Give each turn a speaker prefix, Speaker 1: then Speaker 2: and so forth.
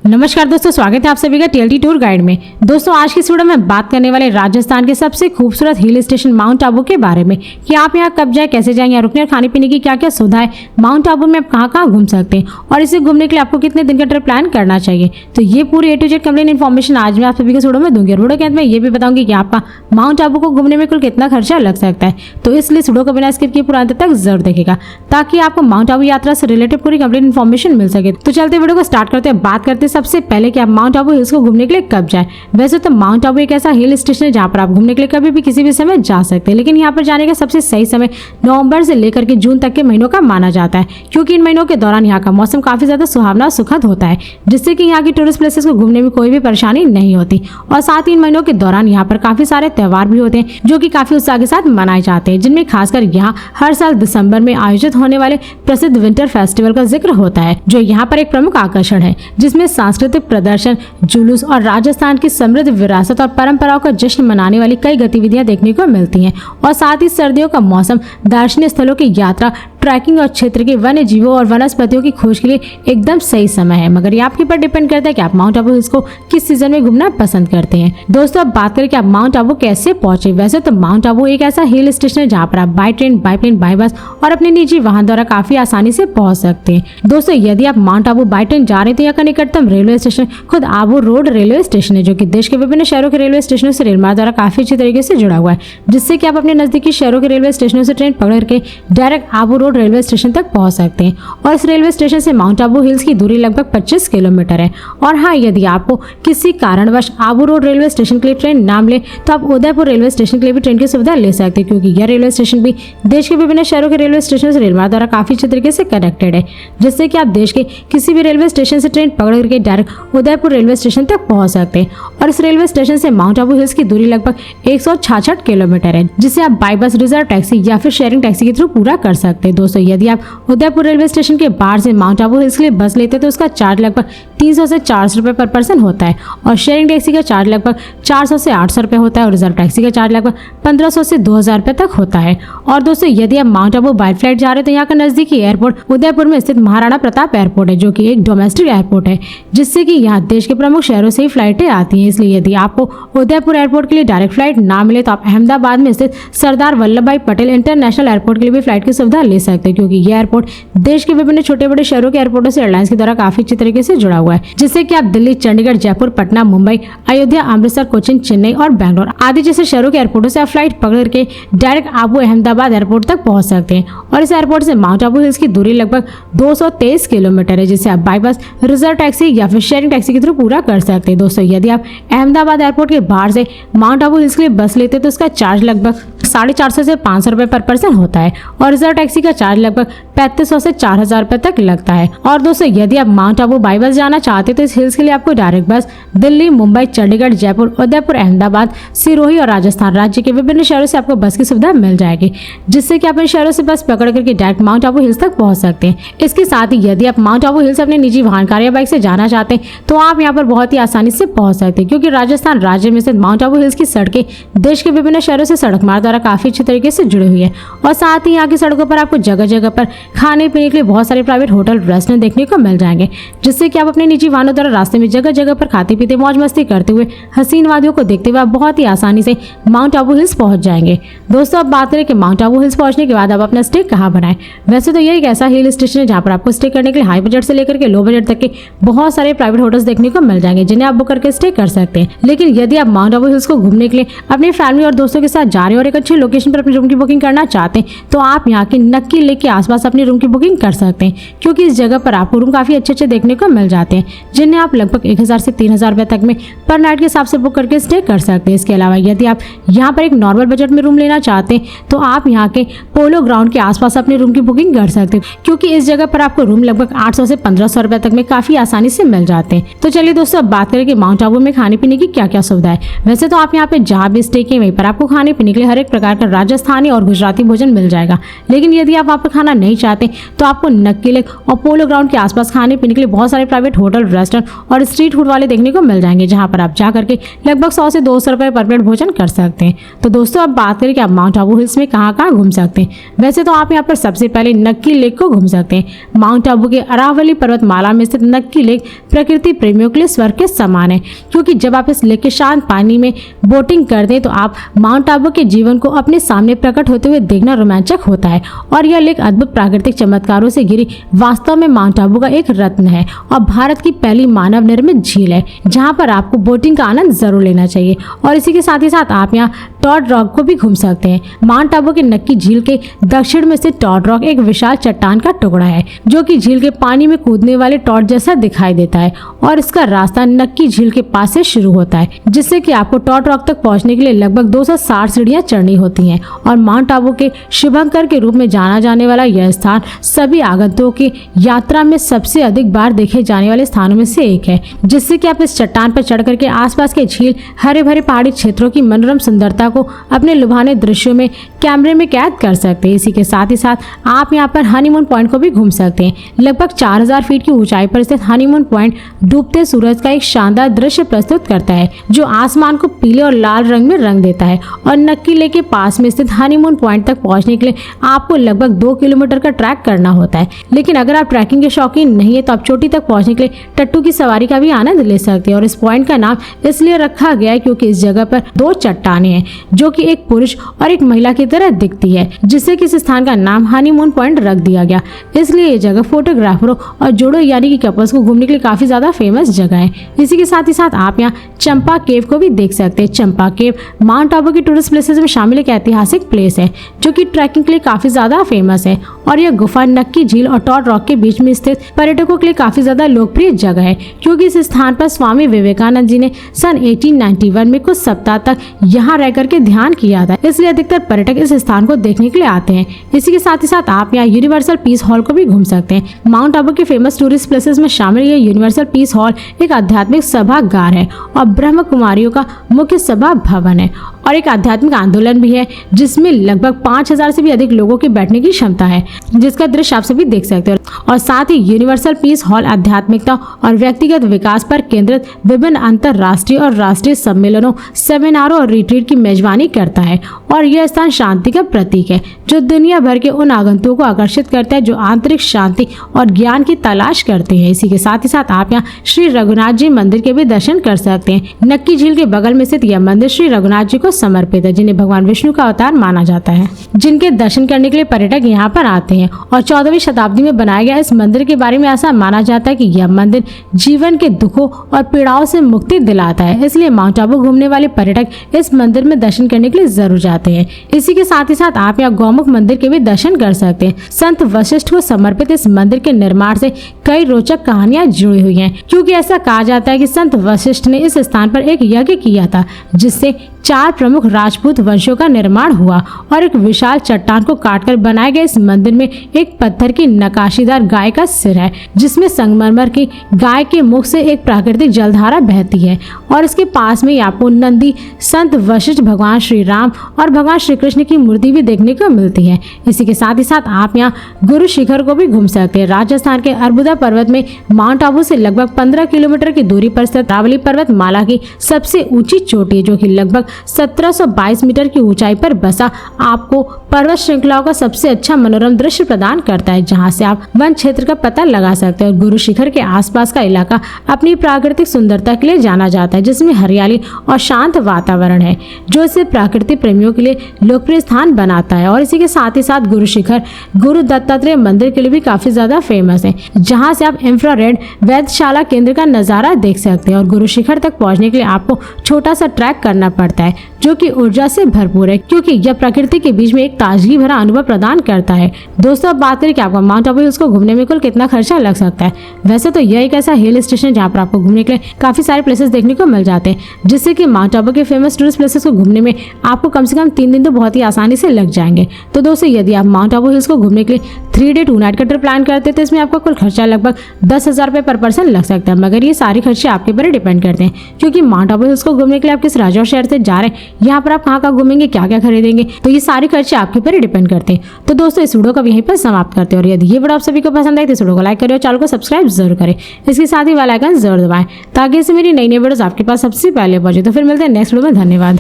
Speaker 1: नमस्कार दोस्तों, स्वागत है आप सभी का टीएलटी टूर गाइड में। दोस्तों आज की इस वीडियो में बात करने वाले राजस्थान के सबसे खूबसूरत हिल स्टेशन माउंट आबू के बारे में कि आप यहाँ कब जाए, कैसे जाएं, यहाँ रुकने और खाने पीने की क्या क्या सुविधा है, माउंट आबू में आप कहाँ घूम सकते हैं और इसे घूमने के लिए आपको कितने दिन का ट्रिप प्लान करना चाहिए। तो ये पूरी A to Z complete information आज मैं आप सभी को वीडियो में दूंगी और वीडियो के अंत में ये भी बताऊंगी कि आपका माउंट आबू को घूमने में कुल कितना खर्चा लग सकता है। तो इसलिए वीडियो को बिना स्किप किए पूरा अंत तक जरूर देखेगा ताकि आपको माउंट आबू यात्रा से रिलेटेड पूरी कंप्लीट इन्फॉर्मेशन मिल सके। तो चलते वीडियो को स्टार्ट करते हैं। बात करते हैं सबसे पहले कि आप माउंट आबू हिल्स को घूमने के लिए कब जाएं। वैसे तो माउंट आबू एक ऐसा हिल स्टेशन है जहाँ पर आप घूमने के लिए कभी भी किसी भी समय जा सकते हैं, लेकिन यहाँ पर जाने का सबसे सही समय नवंबर से लेकर के जून तक के महीनों का माना जाता है, क्योंकि इन महीनों के दौरान यहाँ का मौसम काफी ज्यादा सुहावना और सुखद होता है, जिससे कि यहाँ की टूरिस्ट प्लेसेस को घूमने में कोई भी परेशानी नहीं होती। और साथ ही इन महीनों के दौरान यहाँ पर काफी सारे त्योहार भी होते हैं जो कि काफी उत्साह के साथ मनाए जाते हैं, जिनमें खासकर यहाँ हर साल दिसंबर में आयोजित होने वाले प्रसिद्ध विंटर फेस्टिवल का जिक्र होता है, जो यहाँ पर एक प्रमुख आकर्षण है, जिसमें सांस्कृतिक प्रदर्शन, जुलूस और राजस्थान की समृद्ध विरासत और परंपराओं का जश्न मनाने वाली कई गतिविधियां देखने को मिलती हैं। और साथ ही सर्दियों का मौसम दर्शनीय स्थलों की यात्रा, ट्रैकिंग और क्षेत्र के वन्य जीवों और वनस्पतियों की खोज के लिए एकदम सही समय है। मगर ये आपके ऊपर डिपेंड करता है कि आप माउंट आबू हिल्स को किस सीजन में घूमना पसंद करते हैं। दोस्तों अब बात करें कि आप माउंट आबू कैसे पहुंचे। वैसे तो माउंट आबू एक ऐसा हिल स्टेशन है जहाँ पर आप by train, by plane, by bus और अपने निजी वाहन द्वारा काफी आसानी से पहुंच सकते हैं। दोस्तों यदि आप माउंट आबू बाई ट्रेन जा रहे हैं तो यहाँ का निकटतम रेलवे स्टेशन खुद आबू रोड रेलवे स्टेशन है, जो कि देश के विभिन्न शहरों के रेलवे स्टेशनों से रेलमार्ग द्वारा काफी अच्छी तरीके से जुड़ा हुआ है, जिससे कि आप अपने नजदीकी शहरों के रेलवे स्टेशनों से ट्रेन पकड़ के direct Abu road railway station तक पहुंच सकते हैं। और इस रेलवे स्टेशन से माउंट आबू हिल्स की दूरी लगभग 25 किलोमीटर है। और हाँ, यदि आपको किसी कारणवश आबू रोड रेलवे स्टेशन के लिए ट्रेन ना मिले तो आप उदयपुर रेलवे स्टेशन के लिए भी ट्रेन की सुविधा ले सकते हैं, क्योंकि यह रेलवे स्टेशन भी देश के विभिन्न शहरों के रेलवे स्टेशन से रेलमार्ग द्वारा काफी अच्छी तरीके से कनेक्टेड है, जिससे कि आप देश के किसी भी रेलवे स्टेशन से ट्रेन पकड़ करके डायरेक्ट उदयपुर रेलवे स्टेशन तक पहुंच सकते हैं। और इस रेलवे स्टेशन से माउंट आबू हिल्स की दूरी लगभग 166 किलोमीटर है, जिसे आप बाई बस, रिजर्व टैक्सी या फिर शेयरिंग टैक्सी के थ्रू पूरा कर सकते हैं। दोस्तों यदि आप उदयपुर रेलवे स्टेशन के बाहर से माउंट आबू हिल्स के लिए बस लेते हैं तो उसका चार्ज लगभग 300 से 400 रुपए पर पर्सन होता है, और शेयरिंग टैक्सी का चार्ज लगभग 400 से 800 रुपए होता है, और रिजर्व टैक्सी का चार्ज लगभग 1500 से 2000 रुपए तक होता है। और दोस्तों यदि आप माउंट आबू बाई फ्लाइट जा रहे हैं तो यहाँ का नजदीकी एयरपोर्ट उदयपुर में स्थित महाराणा प्रताप एयरपोर्ट है, जो कि एक डोमेस्टिक एयरपोर्ट है, जिससे कि यहाँ देश के प्रमुख शहरों से ही फ्लाइटें आती हैं। इसलिए यदि आपको उदयपुर एयरपोर्ट के लिए डायरेक्ट फ्लाइट ना मिले तो आप अहमदाबाद में स्थित सरदार वल्लभ भाई पटेल इंटरनेशनल एयरपोर्ट के लिए भी फ्लाइट की सुविधा ले सकते हैं, क्योंकि यह एयरपोर्ट देश के विभिन्न छोटे बड़े शहरों के एयरपोर्टों से एयरलाइंस के द्वारा काफी अच्छी तरीके से जुड़ा हुआ है, जिससे कि आप दिल्ली, चंडीगढ़, जयपुर, पटना, मुंबई, अयोध्या, अमृतसर, कोचिन, चेन्नई और बैंगलोर आदि जैसे शहरों के एयरपोर्टों से आप फ्लाइट पकड़ के डायरेक्ट आबू अहमदाबाद एयरपोर्ट तक पहुंच सकते हैं। और इस एयरपोर्ट से माउंट आबू हिल्स की दूरी लगभग 223 किलोमीटर है, जिसे आप बाई बस, रिजर्व टैक्सी या फिर शेयरिंग टैक्सी के थ्रू पूरा कर सकते हैं। दोस्तों यदि आप अहमदाबाद एयरपोर्ट के बाहर से माउंट आबू हिल्स के लिए बस लेते हैं तो उसका चार्ज लगभग 450 से 500 रुपए पर पर्सन होता है, और रिजर्व टैक्सी का चार्ज लगभग 3500 से 4000 रुपए तक लगता है। और दोस्तों यदि आप माउंट आबू बाई बस जाना चाहते हैं तो इस हिल्स के लिए आपको डायरेक्ट बस दिल्ली, मुंबई, चंडीगढ़, जयपुर, उदयपुर, अहमदाबाद, सिरोही और राजस्थान राज्य के विभिन्न शहरों से आपको बस की सुविधा मिल जाएगी, जिससे कि आप इन शहरों से बस पकड़ करके डायरेक्ट माउंट आबू हिल्स तक पहुंच सकते हैं। इसके साथ ही यदि आप माउंट आबू हिल्स अपने निजी वाहन कार या बाइक से जाना चाहते हैं तो आप यहाँ पर बहुत ही आसानी से पहुंच सकते हैं, क्योंकि राजस्थान राज्य में स्थित माउंट आबू हिल्स की सड़कें देश के विभिन्न शहरों से सड़क मार्ग द्वारा काफी अच्छी तरीके से जुड़ी हुई है। और साथ ही यहाँ की सड़कों पर आपको जगह जगह पर खाने पीने के लिए बहुत सारे प्राइवेट होटल, रेस्टोरेंट देखने को मिल जाएंगे, जिससे कि आप अपने निजी वाहनों द्वारा रास्ते में जगह जगह पर खाते पीते मौज मस्ती करते हुए हसीन वादियों को देखते हुए आप बहुत ही आसानी से माउंट आबू हिल्स पहुंच जाएंगे। दोस्तों अब बात करें कि माउंट आबू हिल्स पहुंचने के बाद आप अपना स्टे कहाँ बनाएं। वैसे तो ये एक ऐसा हिल स्टेशन है जहाँ पर आपको स्टे करने के लिए हाई बजट से लेकर के लो बजट तक के बहुत सारे प्राइवेट होटल्स देखने को मिल जाएंगे, जिन्हें आप बुक करके स्टे कर सकते हैं। लेकिन यदि आप माउंट आबू हिल्स को घूमने के लिए अपनी फैमिली और दोस्तों के साथ जा रहे हैं और एक अच्छी लोकेशन पर अपनी रूम की बुकिंग करना चाहते हैं तो आप यहाँ के नक्की लेक के आसपास अपनी रूम की बुकिंग कर सकते हैं, क्योंकि इस जगह पर आपको रूम काफी अच्छे देखने को मिल जाते हैं, जिन्हें आप लगभग 1000 से 3000 रुपए तक में पर नाइट के हिसाब से बुक करके स्टे कर सकते हैं। इसके अलावा यदि आप यहाँ पर एक नॉर्मल बजट में रूम लेना चाहते हैं तो आप यहाँ के पोलो ग्राउंड के आसपास अपनी रूम की बुकिंग कर सकते हैं, क्योंकि इस जगह पर आपको रूम लगभग 800 से 1500 रुपए तक में काफी आसानी से मिल जाते हैं। तो चलिए दोस्तों अब बात करें कि माउंट आबू में खाने पीने की क्या क्या सुविधा है। वैसे तो आप यहाँ पे जहाँ भी स्टे किए वहीं पर आपको खाने पीने के लिए हर एक प्रकार का राजस्थानी और गुजराती भोजन मिल जाएगा। लेकिन यदि आप वहाँ पर खाना नहीं चाहते तो आपको नक्की लेक और पोलो ग्राउंड के आसपास खाने पीने के लिए बहुत सारे प्राइवेट होटल, रेस्टोरेंट और स्ट्रीट फूड वाले देखने को मिल जाएंगे, जहाँ पर आप जा करके लगभग 100 से 200 रुपये पर प्लेट भोजन कर सकते हैं। तो दोस्तों अब बात करें कि आप माउंट आबू हिल्स में कहाँ कहाँ घूम सकते हैं। वैसे तो आप यहाँ पर सबसे पहले नक्की लेक को घूम सकते हैं। माउंट आबू के अरावली पर्वतमाला में स्थित नक्की लेक प्रकृति प्रेमियों के लिए स्वर्ग के समान है, क्योंकि जब आप इस लेक के शांत पानी में बोटिंग करते हैं तो आप माउंट आबू के जीवन को अपने सामने प्रकट होते हुए देखना रोमांचक होता है। और यह लेक अद्भुत प्राकृतिक चमत्कारों से घिरी वास्तव में माउंट आबू का एक रत्न है और भारत की पहली मानव निर्मित झील है, जहाँ पर आपको बोटिंग का आनंद जरूर लेना चाहिए। और इसी के साथ ही साथ आप यहाँ टॉड रॉक को भी घूम सकते हैं। माउंट आबू के नक्की झील के दक्षिण में स्थित टॉड रॉक एक विशाल चट्टान का टुकड़ा है, जो कि झील के पानी में कूदने वाले टॉड जैसा दिखाई देता है। और इसका रास्ता नक्की झील के पास से शुरू होता है, जिससे कि आपको टॉड रॉक तक पहुंचने के लिए लगभग 260 सीढ़ियां चढ़नी होती हैं। और माउंट आबू के शुभंकर के रूप में जाना जाने वाला यह स्थान सभी आगंतुकों की यात्रा में सबसे अधिक बार देखे जाने वाले स्थानों में से एक है, जिससे कि आप इस चट्टान पर चढ़ करके आसपास के झील, हरे भरे पहाड़ी क्षेत्रों की मनोरम सुंदरता को अपने लुभाने दृश्यों में कैमरे में कैद कर सकते हैं। इसी के साथ ही साथ आप यहाँ पर हनीमून पॉइंट को भी घूम सकते हैं। लगभग 4000 फीट की ऊंचाई पर स्थित हनीमून पॉइंट डूबते सूरज का एक शानदार दृश्य प्रस्तुत करता है, जो आसमान को पीले और लाल रंग में रंग देता है। और नक्की लेक के पास में स्थित हनीमून पॉइंट तक पहुंचने के लिए आपको लगभग 2 किलोमीटर का ट्रैक करना होता है। लेकिन अगर आप ट्रैकिंग के शौकीन नहीं है तो आप चोटी तक पहुंचने के लिए टट्टू की सवारी का भी आनंद ले सकते हैं। और इस पॉइंट का नाम इसलिए रखा गया है क्योंकि इस जगह पर 2 चट्टानें हैं, जो कि एक पुरुष और एक महिला की तरह दिखती है, जिससे कि इस स्थान का नाम हनीमून पॉइंट रख दिया गया। इसलिए ये जगह फोटोग्राफरों और जोड़ों यानी कि कपल्स को घूमने के लिए काफी ज्यादा फेमस जगह है। इसी के साथ ही साथ आप यहाँ चंपा केव को भी देख सकते हैं। चंपा केव माउंट आबू की टूरिस्ट प्लेसेस में शामिल एक ऐतिहासिक प्लेस है, जो कि ट्रैकिंग के लिए काफी ज्यादा फेमस है। और यह गुफा नक्की झील और टॉड रॉक के बीच में स्थित पर्यटकों के लिए काफी ज्यादा लोकप्रिय जगह है, क्योंकि इस स्थान पर स्वामी विवेकानंद जी ने सन 1891 में कुछ सप्ताह तक यहाँ रह करके ध्यान किया था, इसलिए अधिकतर पर्यटक इस स्थान को देखने के लिए आते हैं। इसी के साथ ही साथ आप यहाँ यूनिवर्सल पीस हॉल को भी घूम सकते हैं। माउंट आबू के फेमस टूरिस्ट प्लेसेस में शामिल ये यूनिवर्सल पीस हॉल एक आध्यात्मिक सभागार है और ब्रह्म कुमारियों का मुख्य सभा भवन है और एक आध्यात्मिक आंदोलन भी है, जिसमें लगभग 5000 से भी अधिक लोगों की बैठने की क्षमता है, जिसका दृश्य आप सभी देख सकते हो। और साथ ही यूनिवर्सल पीस हॉल आध्यात्मिकता और व्यक्तिगत विकास पर केंद्रित विभिन्न अंतर्राष्ट्रीय और राष्ट्रीय सम्मेलनों, सेमिनारों और रिट्रीट की मेजबानी करता है। और यह स्थान शांति का प्रतीक है, जो दुनिया भर के उन आगंतुकों को आकर्षित करता है जो आंतरिक शांति और ज्ञान की तलाश करते हैं। इसी के साथ ही साथ आप यहाँ श्री रघुनाथ जी मंदिर के भी दर्शन कर सकते हैं। नक्की झील के बगल में स्थित यह मंदिर श्री रघुनाथ जी को समर्पित है, जिन्हें भगवान विष्णु का अवतार माना जाता है, जिनके दर्शन करने के लिए पर्यटक यहाँ पर आते हैं। और 14वीं शताब्दी में बनाया गया इस मंदिर के बारे में ऐसा माना जाता है कि यह मंदिर जीवन के दुखों और पीड़ाओं से मुक्ति दिलाता है, इसलिए माउंट आबू घूमने वाले पर्यटक इस मंदिर में दर्शन करने के लिए जरूर जाते हैं। इसी के साथ ही साथ आप यहाँ गौमुख मंदिर के भी दर्शन कर सकते हैं। संत वशिष्ठ को समर्पित इस मंदिर के निर्माण से कई रोचक कहानियां जुड़ी हुई हैं, क्योंकि ऐसा कहा जाता है कि संत वशिष्ठ ने इस स्थान पर एक यज्ञ किया था, जिससे 4 प्रमुख राजपूत वंशों का निर्माण हुआ। और एक विशाल चट्टान को काटकर बनाए गए इस मंदिर में एक पत्थर की नकाशीदार गाय का सिर है, जिसमें संगमरमर की गाय के मुख से एक प्राकृतिक जलधारा बहती है। और इसके पास में आपको नंदी, संत वशिष्ठ, भगवान श्री राम और भगवान श्री कृष्ण की मूर्ति भी देखने को मिलती है। इसी के साथ ही साथ आप यहाँ गुरु शिखर को भी घूम सकते हैं। राजस्थान के अर्बुदा पर्वत में माउंट आबू से लगभग 15 किलोमीटर की दूरी पर स्थित अरावली पर्वत माला की सबसे ऊंची चोटी है, जो कि लगभग 1722 मीटर की ऊंचाई पर बसा आपको पर्वत श्रृंखलाओं का सबसे अच्छा मनोरम दृश्य प्रदान करता है, जहां से आप वन क्षेत्र का पता लगा सकते हैं। और गुरु शिखर के आसपास का इलाका अपनी प्राकृतिक सुंदरता के लिए जाना जाता है, जिसमें हरियाली और शांत वातावरण है, जो इसे प्रकृति प्रेमियों के लिए लोकप्रिय स्थान बनाता है। और इसी के साथ ही साथ गुरु शिखर गुरु दत्तात्रेय मंदिर के लिए भी काफी ज्यादा फेमस है, जहां से आप इंफ्रारेड वेधशाला केंद्र का नजारा देख सकते हैं। और गुरु शिखर तक पहुंचने के लिए आपको छोटा सा ट्रैक करना पड़ता है, जो कि ऊर्जा से भरपूर है, क्योंकि यह प्रकृति के बीच में एक ताजगी भरा अनुभव प्रदान करता है। दोस्तों अब बात करें कि आपको माउंट आबू हिल्स को घूमने में कुल कितना खर्चा लग सकता है। वैसे तो यह एक ऐसा हिल स्टेशन जहाँ पर आपको घूमने के लिए काफी सारे प्लेसेस देखने को मिल जाते हैं, जिससे कि माउंट आबू के फेमस टूरिस्ट प्लेसेस को घूमने में आपको कम से कम 3 दिन तो बहुत ही आसानी से लग जाएंगे। तो दोस्तों यदि आप माउंट आबू हिल्स को घूमने के लिए 3 डे 2 नाइट का ट्रिप प्लान करते हैं तो इसमें आपका कुल खर्चा लगभग 10,000 रुपये पर पर्सन लग सकता है। मगर ये सारे खर्चे आपके ऊपर डिपेंड करते हैं, क्योंकि माउंट आबू हिल्स को घूमने के लिए आप किस राज्य और शहर से जा रहे हैं, यहाँ पर आप कहाँ घूमेंगे, क्या क्या खरीदेंगे, तो ये सारे खर्चे आपके ऊपर डिपेंड करते हैं। तो दोस्तों इस वीडियो को यहीं पर समाप्त करते हैं और यदि ये वीडियो आप सभी को पसंद आए तो इस वीडियो को लाइक करें और चैनल को सब्सक्राइब जरूर करें। इसके साथ ही बेल आइकन जरूर दबाएं ताकि इससे मेरी नई वीडियोस आपके पास सबसे पहले पहुंचे। तो फिर मिलते हैं नेक्स्ट वीडियो में। धन्यवाद।